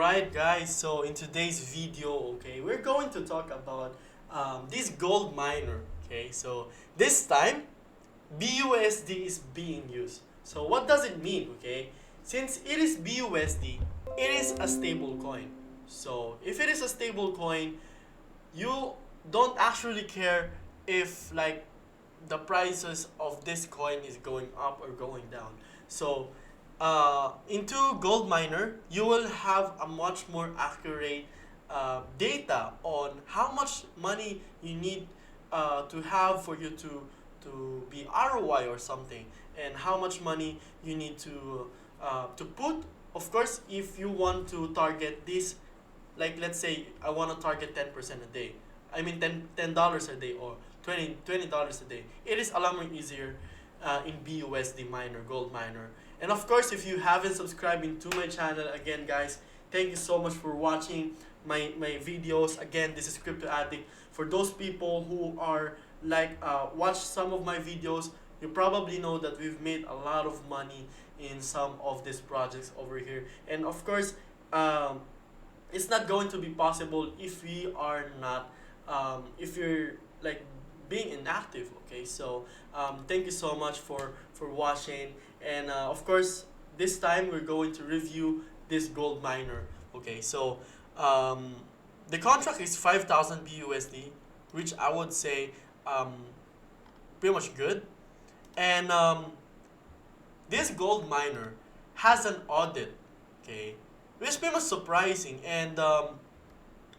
Alright guys, so in today's video, okay, we're going to talk about this gold miner, okay, so this time BUSD is being used. So what does it mean, okay? Since it is BUSD, it is a stable coin. So if it is a stable coin, you don't actually care if like the prices of this coin is going up or going down. So into gold miner, you will have a much more accurate data on how much money you need to have for you to be ROI or something, and how much money you need to put. Of course, if you want to target this, like let's say I want to target 10% a day. I mean $10 a day or $20 a day. It is a lot more easier in BUSD miner, gold miner. And of course, if you haven't subscribed into my channel, again guys, thank you so much for watching my videos. Again, this is Crypto Addict. For those people who are like watch some of my videos, you probably know that we've made a lot of money in some of these projects over here. And of course, it's not going to be possible if we are not if you're like being inactive. Okay, so thank you so much for watching. And of course, this time we're going to review this gold miner. Okay, so the contract is 5,000 BUSD, which I would say pretty much good. And this gold miner has an audit, okay, which is pretty much surprising. And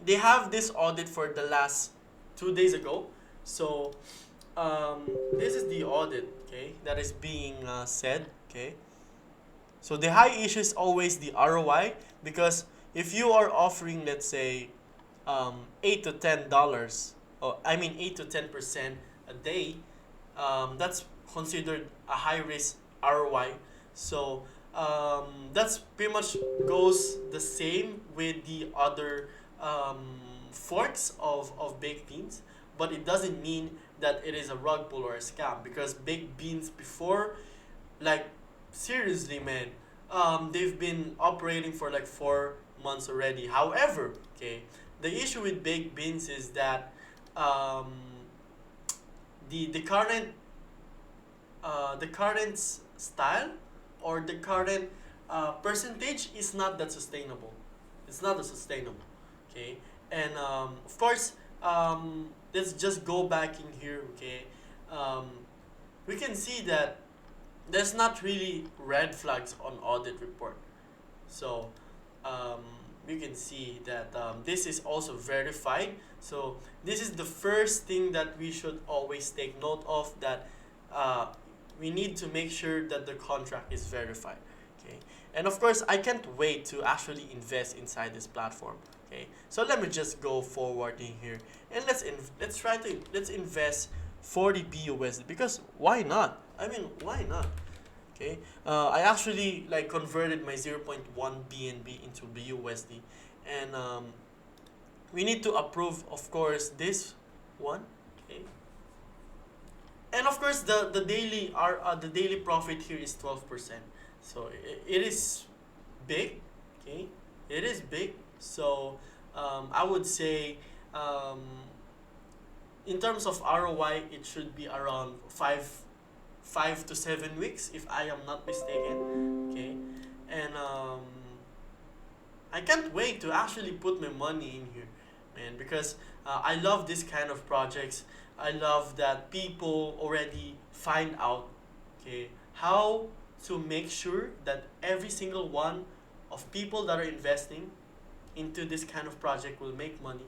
they have this audit for the last 2 days ago. So this is the audit, okay, that is being said, okay. So the high issue is always the ROI, because if you are offering, let's say, $8 to $10, or I mean 8 to 10% a day, that's considered a high risk ROI. So that's pretty much goes the same with the other forks of baked beans, but it doesn't mean that it is a rug pull or a scam, because baked beans before, like seriously man, they've been operating for like 4 months already. However, okay, the issue with baked beans is that the current style or the current percentage is not that sustainable. It's not that sustainable, okay. And of course, let's just go back in here, okay. We can see that there's not really red flags on audit report. So you can see that this is also verified. So this is the first thing that we should always take note of, that we need to make sure that the contract is verified, okay. And of course, I can't wait to actually invest inside this platform, okay. So let me just go forward in here, and let's invest 40 BUSD, because why not? I mean, why not? Okay, I actually like converted my 0.1 BNB into BUSD, and we need to approve, of course, this one, okay. And of course, the daily profit here is 12%. So it is big, okay. It is big. So I would say in terms of ROI, it should be around 5 to 7 weeks, if I am not mistaken, okay. And I can't wait to actually put my money in here, man, because I love this kind of projects. I love that people already find out, okay, how to make sure that every single one of people that are investing into this kind of project will make money.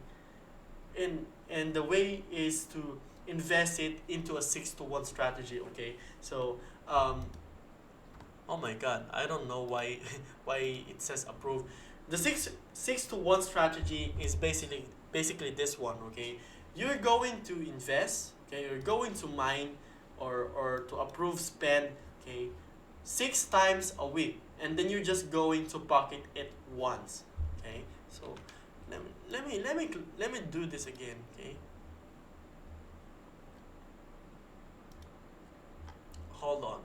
And the way is to invest it into a 6-to-1 strategy, okay. So oh my god, I don't know why why it says approve. The 6-to-1 strategy is basically this one, okay. You're going to invest, okay, you're going to mine or to approve spend, okay, 6 times a week, and then you're just going to pocket it once, okay. So let me do this again, okay. Hold on,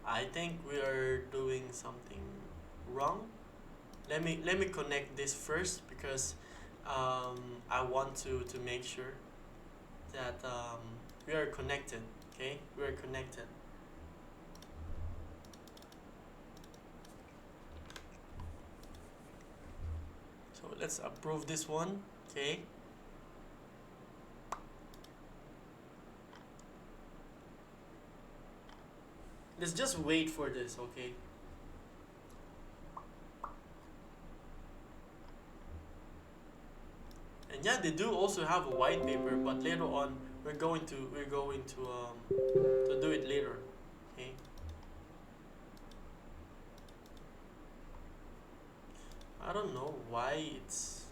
I think we are doing something wrong. let me connect this first because I want to make sure that we are connected. Okay, we are connected. So let's approve this one. Okay. Let's just wait for this. Okay. And yeah, they do also have a white paper, but later on we're going to do it later. Okay. I don't know why it's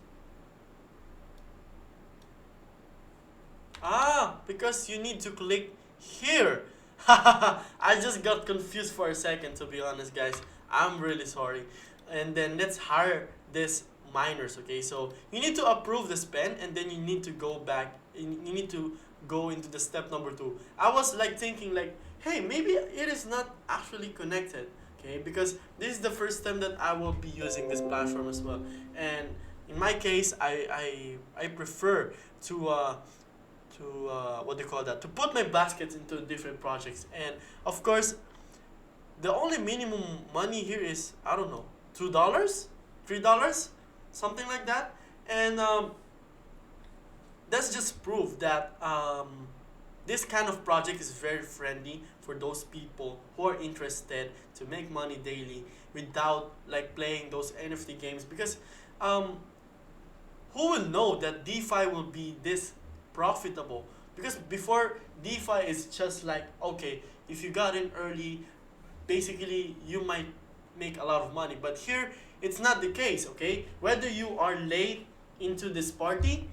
because you need to click here. I just got confused for a second, to be honest, guys. I'm really sorry. And then let's hire this miners. Okay, so you need to approve the spend, and then you need to go back. You need to go into the step number 2. I was like thinking like, hey, maybe it is not actually connected. Okay, because this is the first time that I will be using this platform as well. And in my case, I prefer to what do you call that, to put my baskets into different projects. And of course, the only minimum money here is, I don't know, $2, $3, something like that. And that's just proof that this kind of project is very friendly for those people who are interested to make money daily without like playing those NFT games. Because who will know that DeFi will be this profitable? Because before, DeFi is just like, okay, if you got in early, basically you might make a lot of money. But here it's not the case. Okay, whether you are late into this party,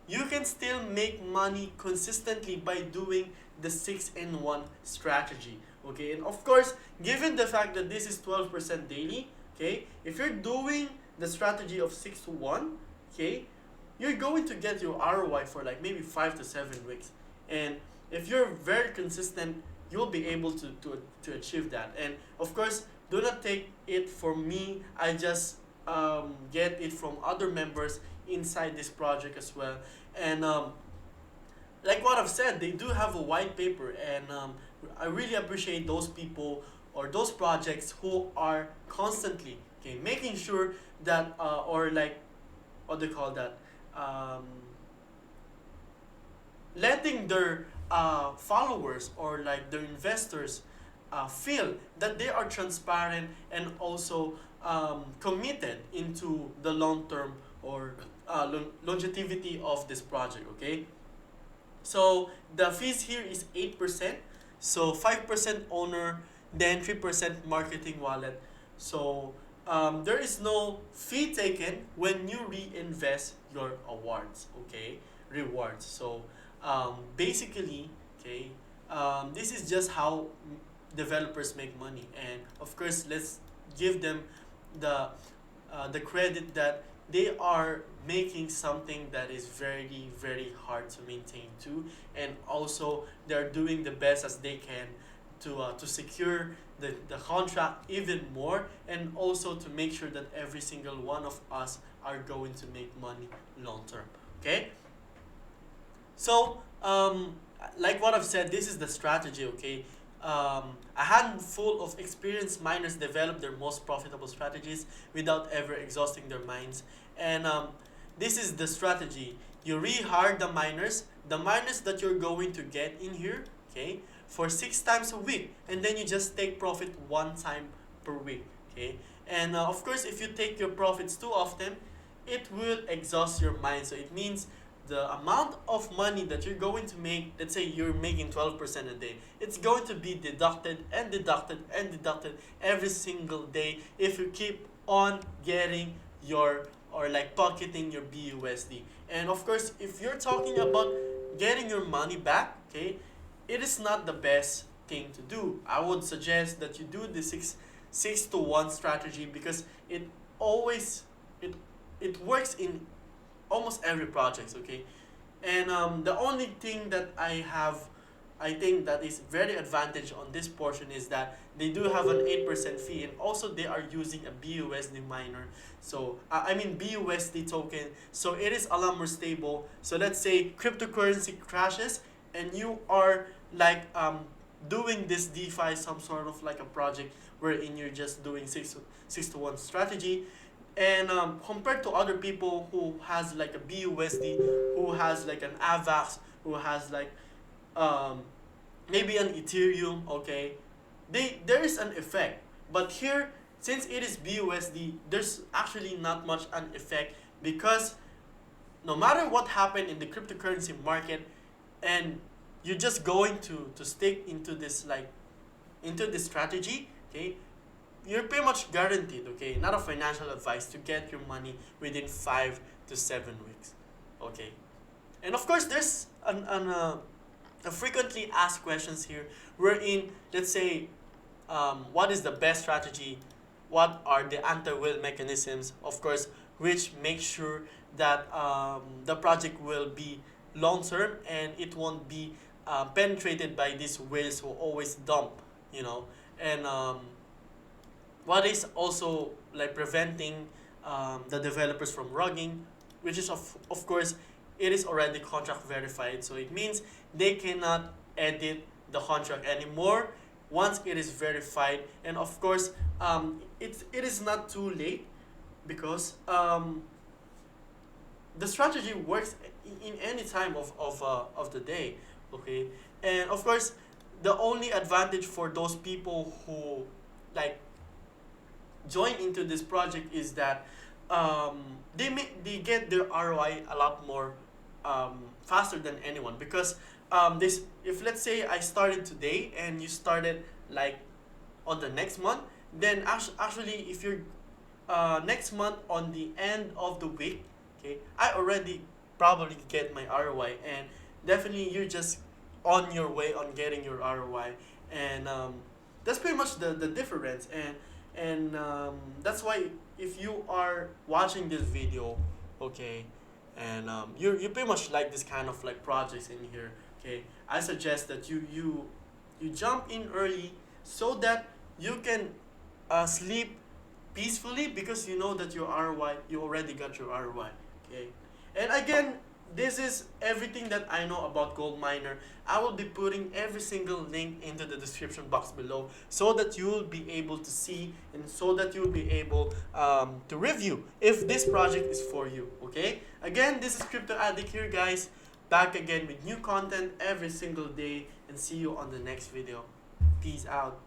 you can still make money consistently by doing the 6-in-1 strategy. Okay, and of course, given the fact that this is 12% daily, okay, if you're doing the strategy of 6 to 1, okay, you're going to get your ROI for like maybe 5 to 7 weeks. And if you're very consistent, you'll be able to achieve that. And of course, do not take it from me. I just get it from other members inside this project as well. And like what I've said, they do have a white paper, and I really appreciate those people or those projects who are constantly, okay, making sure that or like what they call that, letting their followers or like their investors feel that they are transparent and also committed into the long term or longevity of this project. Okay, so the fees here is 8%, so 5% owner, then 3% marketing wallet. So there is no fee taken when you reinvest your awards, okay, rewards. So basically, okay, this is just how developers make money. And of course, let's give them the credit that they are making something that is very very hard to maintain too, and also they're doing the best as they can to secure the contract even more, and also to make sure that every single one of us are going to make money long term. Okay, so like what I've said, this is the strategy. Okay, a handful of experienced miners develop their most profitable strategies without ever exhausting their minds. And this is the strategy. You rehire the miners that you're going to get in here, okay, for 6 times a week, and then you just take profit 1 time per week, okay. And of course, if you take your profits too often, it will exhaust your mind. So it means the amount of money that you're going to make, let's say you're making 12% a day, it's going to be deducted and deducted and deducted every single day if you keep on getting your, or like pocketing your BUSD. And of course, if you're talking about getting your money back, okay, it is not the best thing to do. I would suggest that you do the 6 to 1 strategy, because it always it works in almost every project, okay. And the only thing that I have I think that is very advantage on this portion is that they do have an 8% fee, and also they are using a BUSD miner. So I mean BUSD token. So it is a lot more stable. So let's say cryptocurrency crashes and you are like doing this DeFi, some sort of like a project wherein you're just doing 6 to 1 strategy, and compared to other people who has like a BUSD, who has like an AVAX, who has like um, maybe an Ethereum, okay, there is an effect. But here, since it is BUSD, there's actually not much an effect, because no matter what happened in the cryptocurrency market, and you're just going to stick into this like into this strategy, okay, you're pretty much guaranteed, okay, not a financial advice, to get your money within 5 to 7 weeks, okay. And of course, there's a frequently asked questions here, wherein let's say what is the best strategy, what are the anti-whale mechanisms, of course, which make sure that the project will be long term and it won't be penetrated by these whales who always dump, you know. And what is also like preventing the developers from rugging, which is of course it is already contract verified, so it means they cannot edit the contract anymore once it is verified. And of course it is not too late, because the strategy works in any time of the day, okay. And of course, the only advantage for those people who like join into this project is that they get their ROI a lot more faster than anyone, because this, if let's say I started today and you started like on the next month, then actually if you're next month on the end of the week, okay, I already probably get my ROI, and definitely you're just on your way on getting your ROI. And that's pretty much the difference. And that's why if you are watching this video, okay, and you pretty much like this kind of like projects in here, okay, I suggest that you jump in early, so that you can sleep peacefully, because you know that your ROI, you already got your ROI, okay. And again, this is everything that I know about Gold Miner. I will be putting every single link into the description box below, so that you will be able to see, and so that you will be able to review if this project is for you, okay. Again, this is Crypto Addict here, guys, back again with new content every single day, and see you on the next video. Peace out.